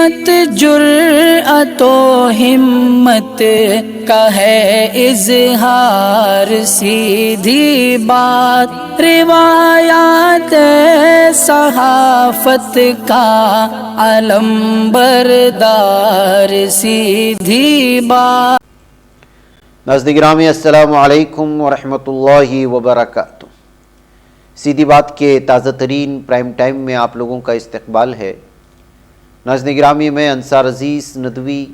مت جرأت و ہمت کا ہے اظہار، سیدھی بات روایات صحافت کا علم بردار، سیدھی بات۔ ناظرین گرامی السلام علیکم ورحمۃ اللہ وبرکاتہ۔ سیدھی بات کے تازہ ترین پرائم ٹائم میں آپ لوگوں کا استقبال ہے۔ ناظرین گرامی، میں انصار عزیز ندوی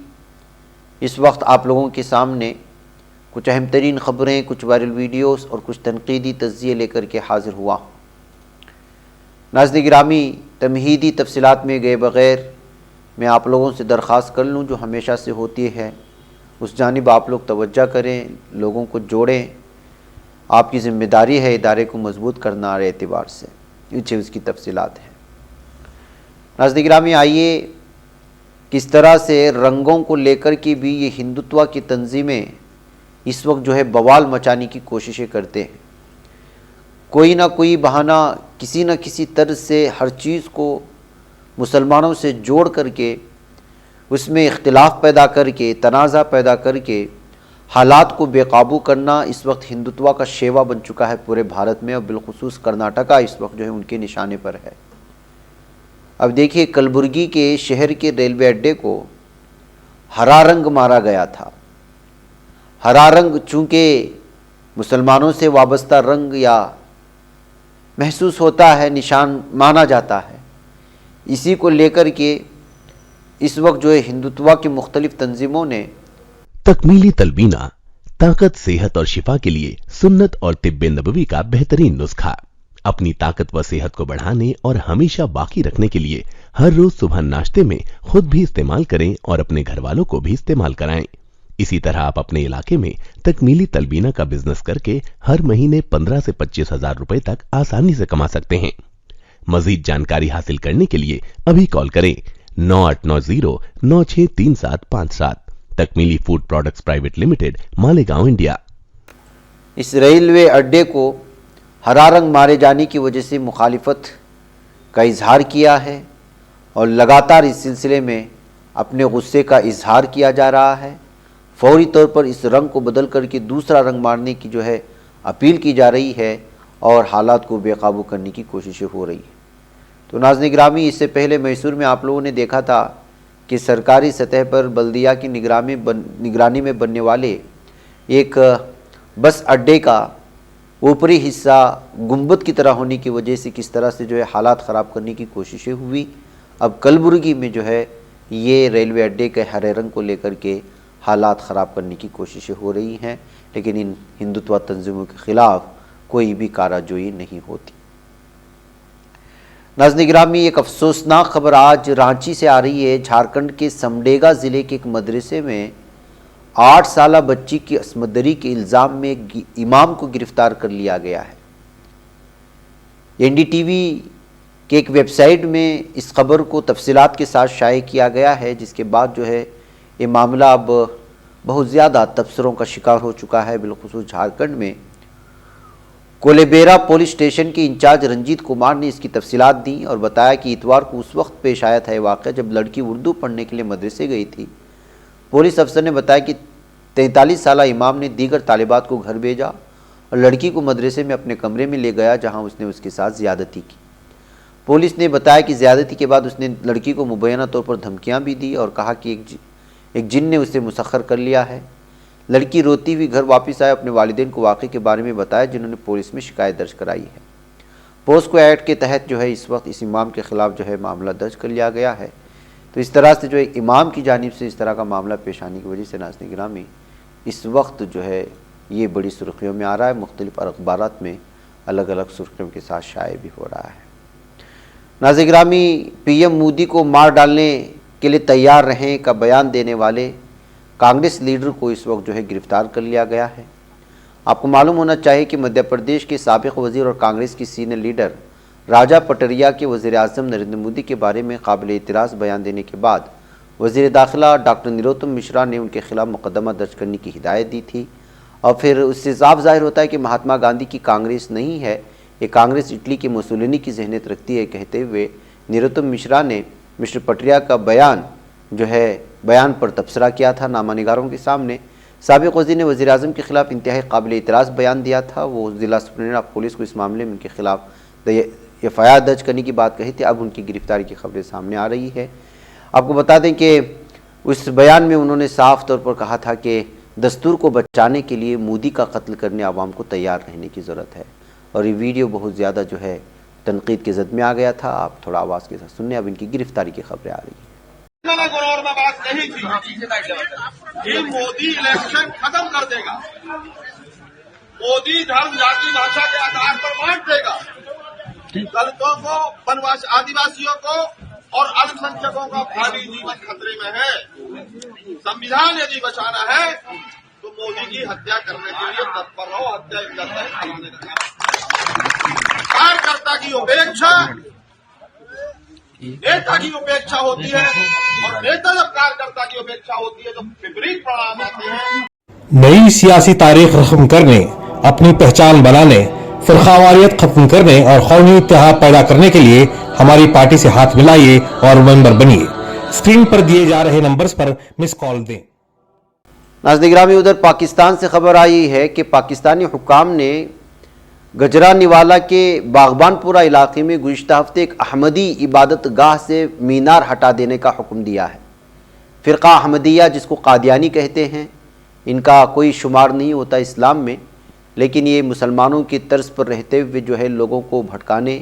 اس وقت آپ لوگوں کے سامنے کچھ اہم ترین خبریں، کچھ وائرل ویڈیوز اور کچھ تنقیدی تجزیے لے کر کے حاضر ہوا ہوں۔ ناظرین گرامی، تمہیدی تفصیلات میں گئے بغیر میں آپ لوگوں سے درخواست کر لوں جو ہمیشہ سے ہوتی ہے، اس جانب آپ لوگ توجہ کریں، لوگوں کو جوڑیں۔ آپ کی ذمہ داری ہے ادارے کو مضبوط کرنا ہر اعتبار سے۔ یہ اس کی تفصیلات ہیں۔ ناظرین گرامی، آئیے کس طرح سے رنگوں کو لے کر کے بھی یہ ہندوتوا کی تنظیمیں اس وقت جو ہے بوال مچانے کی کوششیں کرتے ہیں۔ کوئی نہ کوئی بہانہ کسی نہ کسی طرز سے ہر چیز کو مسلمانوں سے جوڑ کر کے، اس میں اختلاف پیدا کر کے، تنازع پیدا کر کے حالات کو بے قابو کرنا اس وقت ہندوتوا کا شیوا بن چکا ہے پورے بھارت میں، اور بالخصوص کرناٹکا اس وقت جو ہے ان کے نشانے پر ہے۔ اب دیکھیے، کلبرگی کے شہر کے ریلوے اڈے کو ہرا رنگ مارا گیا تھا۔ ہرا رنگ چونکہ مسلمانوں سے وابستہ رنگ یا محسوس ہوتا ہے، نشان مانا جاتا ہے، اسی کو لے کر کے اس وقت جو ہے ہندوتوا کی مختلف تنظیموں نے تکمیلی تلبینہ، طاقت، صحت اور شفا کے لیے سنت اور طب نبوی کا بہترین نسخہ۔ اپنی طاقت و صحت کو بڑھانے اور ہمیشہ باقی رکھنے کے لیے ہر روز صبح ناشتے میں خود بھی استعمال کریں اور اپنے گھر والوں کو بھی استعمال کرائیں۔ اسی طرح آپ اپنے علاقے میں تکمیلی تلبینہ کا بزنس کر کے ہر مہینے 15 سے 25 ہزار روپے تک آسانی سے کما سکتے ہیں۔ مزید جانکاری حاصل کرنے کے لیے ابھی کال کریں 9890963757۔ تکمیلی food products private limited, Malegaon, India. اس ریلوے اڈے کو ہرا رنگ مارے جانے کی وجہ سے مخالفت کا اظہار کیا ہے، اور لگاتار اس سلسلے میں اپنے غصے کا اظہار کیا جا رہا ہے۔ فوری طور پر اس رنگ کو بدل کر کے دوسرا رنگ مارنے کی جو ہے اپیل کی جا رہی ہے، اور حالات کو بے قابو کرنے کی کوششیں ہو رہی ہیں۔ تو ناظرین گرامی، اس سے پہلے میسور میں آپ لوگوں نے دیکھا تھا کہ سرکاری سطح پر بلدیہ کی نگرانی میں بننے والے ایک بس اڈے کا اوپری حصہ گنبد کی طرح ہونے کی وجہ سے کس طرح سے جو ہے حالات خراب کرنے کی کوششیں ہوئی۔ اب کلبرگی میں جو ہے یہ ریلوے اڈے کے ہرے رنگ کو لے کر کے حالات خراب کرنے کی کوششیں ہو رہی ہیں، لیکن ان ہندوتوا تنظیموں کے خلاف کوئی بھی کارروائی نہیں ہوتی۔ ناظرین گرامی، ایک افسوسناک خبر آج رانچی سے آ رہی ہے۔ جھارکھنڈ کے سمڈیگا ضلع کے ایک مدرسے میں 8 سالہ بچی کی عصمت دری کے الزام میں امام کو گرفتار کر لیا گیا ہے۔ این ڈی ٹی وی کے ایک ویب سائٹ میں اس خبر کو تفصیلات کے ساتھ شائع کیا گیا ہے، جس کے بعد جو ہے یہ معاملہ اب بہت زیادہ تبصروں کا شکار ہو چکا ہے۔ بالخصوص جھارکھنڈ میں کولیبیرا پولیس اسٹیشن کے انچارج رنجیت کمار نے اس کی تفصیلات دیں اور بتایا کہ اتوار کو اس وقت پیش آیا تھا یہ واقعہ جب لڑکی اردو پڑھنے کے لیے مدرسے گئی تھی۔ پولیس افسر نے بتایا کہ 43 سالہ امام نے دیگر طالبات کو گھر بھیجا اور لڑکی کو مدرسے میں اپنے کمرے میں لے گیا، جہاں اس نے اس کے ساتھ زیادتی کی۔ پولیس نے بتایا کہ زیادتی کے بعد اس نے لڑکی کو مبینہ طور پر دھمکیاں بھی دی اور کہا کہ ایک جن نے اسے مسخر کر لیا ہے۔ لڑکی روتی ہوئی گھر واپس آئے، اپنے والدین کو واقعے کے بارے میں بتایا، جنہوں نے پولیس میں شکایت درج کرائی ہے۔ پوسکو ایکٹ کے تحت جو ہے اس وقت اس امام کے خلاف جو ہے معاملہ درج کر لیا گیا ہے۔ تو اس طرح سے جو ہے امام کی جانب سے اس طرح کا معاملہ پیش آنے کی وجہ سے ناظرین گرامی اس وقت جو ہے یہ بڑی سرخیوں میں آ رہا ہے، مختلف اخبارات میں الگ الگ سرخیوں کے ساتھ شائع بھی ہو رہا ہے۔ ناظرین گرامی، پی ایم مودی کو مار ڈالنے کے لیے تیار رہیں کا بیان دینے والے کانگریس لیڈر کو اس وقت جو ہے گرفتار کر لیا گیا ہے۔ آپ کو معلوم ہونا چاہیے کہ مدھیہ پردیش کے سابق وزیر اور کانگریس کی سینئر لیڈر راجہ پٹریا کے وزیر اعظم نریندر مودی کے بارے میں قابل اعتراض بیان دینے کے بعد وزیر داخلہ ڈاکٹر نروتم مشرا نے ان کے خلاف مقدمہ درج کرنے کی ہدایت دی تھی، اور پھر اس سے صاف ظاہر ہوتا ہے کہ مہاتما گاندھی کی کانگریس نہیں ہے، یہ کانگریس اٹلی کے مسولینی کی ذہنیت رکھتی ہے، کہتے ہوئے نروتم مشرا نے مسٹر پٹریا کا بیان جو ہے بیان پر تبصرہ کیا تھا نامہ نگاروں کے سامنے۔ سابق وزیر نے وزیر اعظم کے خلاف انتہائی قابل اعتراض بیان دیا تھا۔ وہ ضلع سپرنٹنڈنٹ آف پولیس کو اس معاملے میں ان کے خلاف FIR درج کرنے کی بات کہی تھی۔ اب ان کی گرفتاری کی خبریں سامنے آ رہی ہے۔ آپ کو بتا دیں کہ اس بیان میں انہوں نے صاف طور پر کہا تھا کہ دستور کو بچانے کے لیے مودی کا قتل کرنے عوام کو تیار رہنے کی ضرورت ہے، اور یہ ویڈیو بہت زیادہ جو ہے تنقید کے زد میں آ گیا تھا۔ آپ تھوڑا آواز کے ساتھ سنیں، اب ان کی گرفتاری کی خبریں آ رہی ہیں۔ غرور میں بات نہیں تھی کہ مودی الیکشن ختم کر دے گا، مودی دھرم جاتی بھاشا کے آدھار پر بانٹ دے گا، دلتوں کو آدیواسیوں کو اور الپسنکھیکوں کا بھاری جیون خطرے میں ہے۔ سمویدھان یدی بچانا ہے تو مودی کی ہتیا کرنے کے لیے تتپر رہو، ہتیا کرتا ہے کارکرتا کی اپیکشا نیتا کی اپیکشا ہوتی ہے، اور نیتا جب کارکرتا کی اپیکشا ہوتی ہے تو وپریت پرنام آتے ہیں۔ نئی سیاسی تاریخ رقم کرنے، اپنی پہچان بنانے، فرقہ ختم کرنے اور قومی اتحاد پیدا کرنے کے لیے ہماری پارٹی سے ہاتھ ملائیے اور ممبر بنیے۔ اسکرین پر دیے جا رہے نمبرز پر مس کال دیں۔ ناظرین گرامی، ادھر پاکستان سے خبر آئی ہے کہ پاکستانی حکام نے گجرا نوالا کے باغبان پورہ علاقے میں گزشتہ ہفتے ایک احمدی عبادت گاہ سے مینار ہٹا دینے کا حکم دیا ہے۔ فرقہ احمدیہ جس کو قادیانی کہتے ہیں، ان کا کوئی شمار نہیں ہوتا اسلام میں، لیکن یہ مسلمانوں کی طرز پر رہتے ہوئے جو ہے لوگوں کو بھٹکانے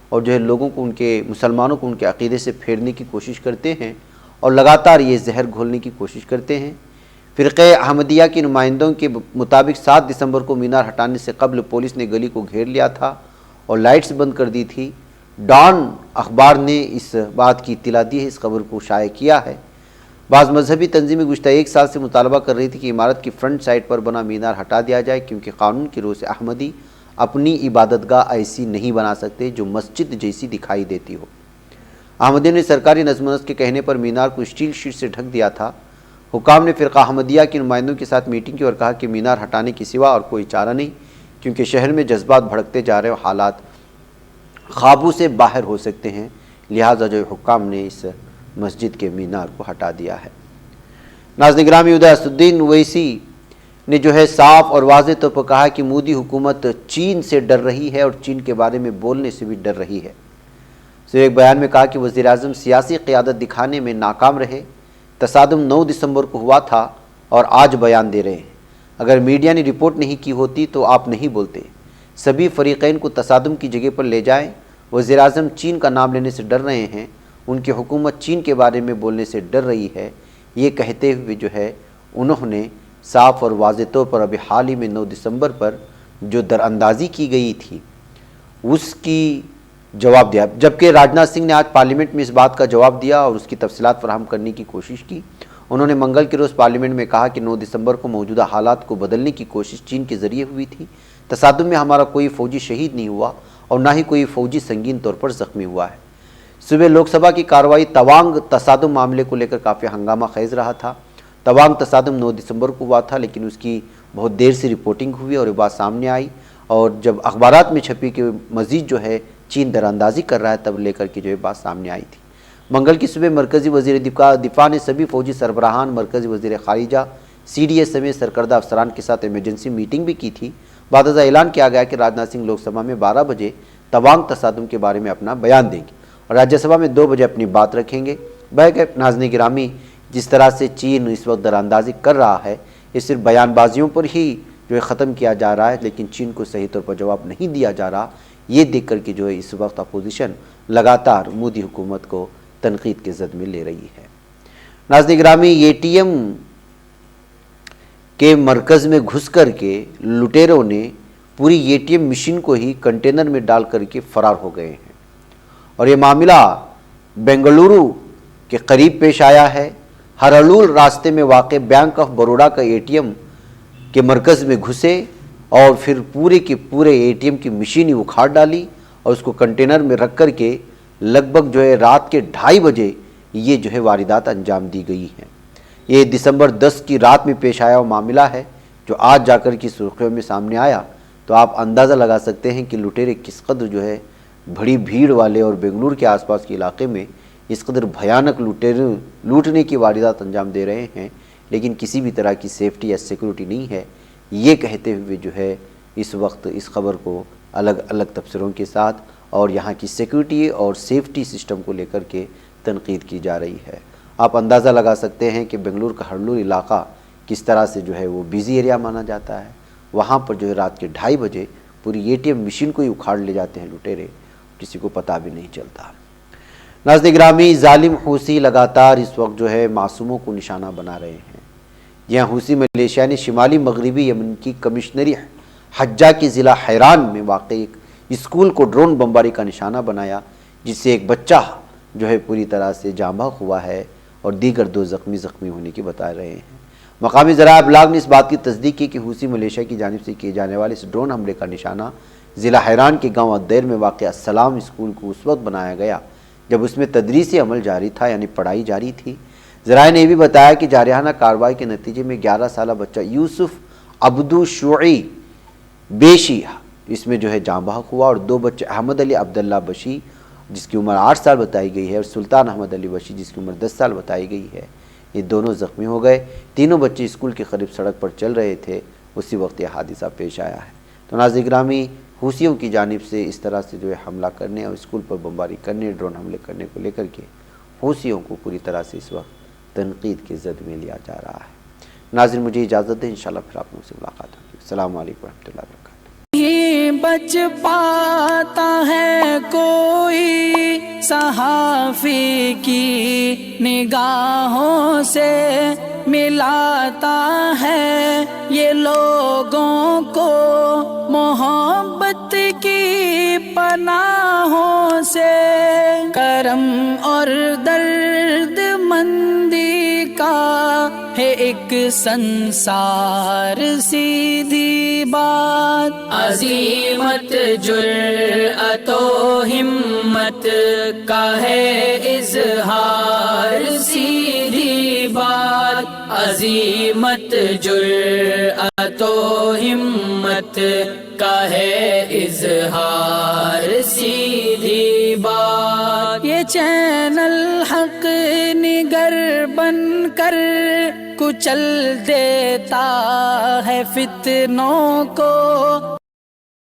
اور جو ہے لوگوں کو مسلمانوں کو ان کے عقیدے سے پھیرنے کی کوشش کرتے ہیں، اور لگاتار یہ زہر گھولنے کی کوشش کرتے ہیں۔ فرقہ احمدیہ کے نمائندوں کے مطابق 7 دسمبر کو مینار ہٹانے سے قبل پولیس نے گلی کو گھیر لیا تھا اور لائٹس بند کر دی تھی۔ ڈان اخبار نے اس بات کی اطلاع دی ہے، اس خبر کو شائع کیا ہے۔ بعض مذہبی تنظیمیں گزشتہ 1 سال سے مطالبہ کر رہی تھی کہ عمارت کی فرنٹ سائڈ پر بنا مینار ہٹا دیا جائے، کیونکہ قانون کی روح سے احمدی اپنی عبادت گاہ ایسی نہیں بنا سکتے جو مسجد جیسی دکھائی دیتی ہو۔ احمدیوں نے سرکاری نظم و نسق کے کہنے پر مینار کو اسٹیل شیٹ سے ڈھک دیا تھا۔ حکام نے فرقہ احمدیہ کے نمائندوں کے ساتھ میٹنگ کی اور کہا کہ مینار ہٹانے کے سوا اور کوئی چارہ نہیں، کیونکہ شہر میں جذبات بھڑکتے جا رہے حالات قابو سے باہر ہو سکتے ہیں، لہٰذا جو حکام نے اس مسجد کے مینار کو ہٹا دیا ہے۔ ناظرین گرامی، ادھر اسدالدین اویسی نے جو ہے صاف اور واضح طور پر کہا کہ مودی حکومت چین سے ڈر رہی ہے اور چین کے بارے میں بولنے سے بھی ڈر رہی ہے۔ ایک بیان میں کہا کہ وزیر اعظم سیاسی قیادت دکھانے میں ناکام رہے، تصادم 9 دسمبر کو ہوا تھا اور آج بیان دے رہے ہیں۔ اگر میڈیا نے رپورٹ نہیں کی ہوتی تو آپ نہیں بولتے۔ سبھی فریقین کو تصادم کی جگہ پر لے جائیں۔ وزیر اعظم چین کا نام لینے سے ڈر رہے ہیں، ان کی حکومت چین کے بارے میں بولنے سے ڈر رہی ہے، یہ کہتے ہوئے جو ہے انہوں نے صاف اور واضح طور پر ابھی حال ہی میں 9 دسمبر پر جو دراندازی کی گئی تھی اس کی جواب دیا، جبکہ راجناتھ سنگھ نے آج پارلیمنٹ میں اس بات کا جواب دیا اور اس کی تفصیلات فراہم کرنے کی کوشش کی۔ انہوں نے منگل کے روز پارلیمنٹ میں کہا کہ 9 دسمبر کو موجودہ حالات کو بدلنے کی کوشش چین کے ذریعے ہوئی تھی۔ تصادم میں ہمارا کوئی فوجی شہید نہیں ہوا اور نہ ہی کوئی فوجی سنگین طور پر زخمی ہوا ہے۔ صبح لوک سبھا کی کارروائی توانگ تصادم معاملے کو لے کر کافی ہنگامہ خیز رہا تھا۔ توانگ تصادم 9 دسمبر کو ہوا تھا، لیکن اس کی بہت دیر سے رپورٹنگ ہوئی اور یہ بات سامنے آئی، اور جب اخبارات میں چھپی کہ مزید جو ہے چین دراندازی کر رہا ہے تب لے کر کے جو ہے بات سامنے آئی تھی۔ منگل کی صبح مرکزی وزیر دفاع نے سبھی فوجی سربراہان، مرکزی وزیر خارجہ، CDS سمیت سرکردہ افسران کے ساتھ ایمرجنسی میٹنگ بھی کی تھی۔ بعد ازاں اعلان کیا گیا کہ راجناتھ سنگھ لوک سبھا میں 12 بجے توانگ تصادم کے بارے میں اپنا بیان دیں گے اور راجیہ سبھا میں 2 بجے اپنی بات رکھیں گے۔ ناظرین گرامی، جس طرح سے چین اس وقت دراندازی کر رہا ہے، یہ صرف بیان بازیوں پر ہی جو ہے ختم کیا جا رہا ہے، لیکن چین کو صحیح طور پر جواب نہیں دیا جا رہا۔ یہ دیکھ کر کے جو ہے اس وقت اپوزیشن لگاتار مودی حکومت کو تنقید کے زد میں لے رہی ہے۔ ناظرین گرامی، ATM کے مرکز میں گھس کر کے لٹیروں نے پوری ATM مشین کو ہی کنٹینر میں ڈال کر کے فرار ہو گئے ہیں، اور یہ معاملہ بنگلورو کے قریب پیش آیا ہے۔ ہرالول راستے میں واقع بینک آف بروڈا کا ATM کے مرکز میں گھسے اور پھر پورے کے پورے ATM کی مشین ہی اکھاڑ ڈالی اور اس کو کنٹینر میں رکھ کر کے لگ بھگ جو ہے رات کے 2:30 بجے یہ جو ہے واردات انجام دی گئی ہیں۔ یہ دسمبر 10 کی رات میں پیش آیا ہوا معاملہ ہے جو آج جا کر کی سرخیوں میں سامنے آیا، تو آپ اندازہ لگا سکتے ہیں کہ لٹیرے کس قدر جو ہے بڑی بھیڑ والے اور بنگلور کے آس پاس کے علاقے میں اس قدر بھیانک لٹیرے لوٹنے کی واردات انجام دے رہے ہیں، لیکن کسی بھی طرح کی سیفٹی یا سیکورٹی نہیں ہے، یہ کہتے ہوئے جو ہے اس وقت اس خبر کو الگ الگ تبصروں کے ساتھ اور یہاں کی سیکورٹی اور سیفٹی سسٹم کو لے کر کے تنقید کی جا رہی ہے۔ آپ اندازہ لگا سکتے ہیں کہ بنگلور کا ہڑلور علاقہ کس طرح سے جو ہے وہ بیزی ایریا مانا جاتا ہے، وہاں پر جو ہے رات کے 2:30 بجے پوری ATM مشین کو ہی اکھاڑ لے جاتے ہیں لٹیرے، کسی کو پتہ بھی نہیں چلتا۔ ناظرین گرامی، ظالم حوثی لگاتار اس وقت جو ہے معصوموں کو نشانہ بنا رہے ہیں۔ یہاں حوثی ملیشیا نے شمالی مغربی یمن کی کمشنری حجہ کے ضلع حیران میں واقع ایک اسکول کو ڈرون بمباری کا نشانہ بنایا، جس سے ایک بچہ جو ہے پوری طرح سے جاں بحق ہوا ہے اور دیگر 2 زخمی ہونے کی بتا رہے ہیں۔ مقامی ذرائع ابلاغ نے اس بات کی تصدیق کی کہ حوثی ملیشیا کی جانب سے کیے جانے والے اس ڈرون حملے کا نشانہ ضلع حیران کے گاؤں الدیر میں واقع السلام اسکول کو اس وقت بنایا گیا جب اس میں تدریسی عمل جاری تھا، یعنی پڑھائی جاری تھی۔ ذرائع نے یہ بھی بتایا کہ جارحانہ کارروائی کے نتیجے میں 11 سالہ بچہ یوسف عبدو شعی بیشی اس میں جو ہے جاں بحق ہوا، اور 2 بچے احمد علی عبداللہ بشی جس کی عمر 8 سال بتائی گئی ہے اور سلطان احمد علی بشی جس کی عمر 10 سال بتائی گئی ہے، یہ دونوں زخمی ہو گئے۔ تینوں بچے اسکول کے قریب سڑک پر چل رہے تھے، اسی وقت یہ حادثہ پیش آیا ہے۔ تو ناظرین گرامی، حوثیوں کی جانب سے اس طرح سے جو ہے حملہ کرنے اور اسکول پر بمباری کرنے، ڈرون حملے کرنے کو لے کر کے حوثیوں کو پوری طرح سے اس وقت تنقید کی زد میں لیا جا رہا ہے۔ ناظرین مجھے اجازت دیں، انشاءاللہ پھر آپ لوگوں سے ملاقات ہوگی۔ السلام علیکم ورحمۃ اللہ وبرکاتہ۔ نہیں بچ پاتا ہے کوئی صحافی کی نگاہوں سے، ملاتا ہے یہ لوگوں کو محبت کی پناہوں سے، کرم اور درد مندی کا ہے ایک سنسار، سیدھی بات عظیمت جرأت و ہمت کا ہے اظہار، سیدھی بات عظیمت جرأت و ہمت کا ہے اظہار، سیدھی بات۔ یہ چینل حق نگر بن کر کچل دیتا ہے فتنوں کو،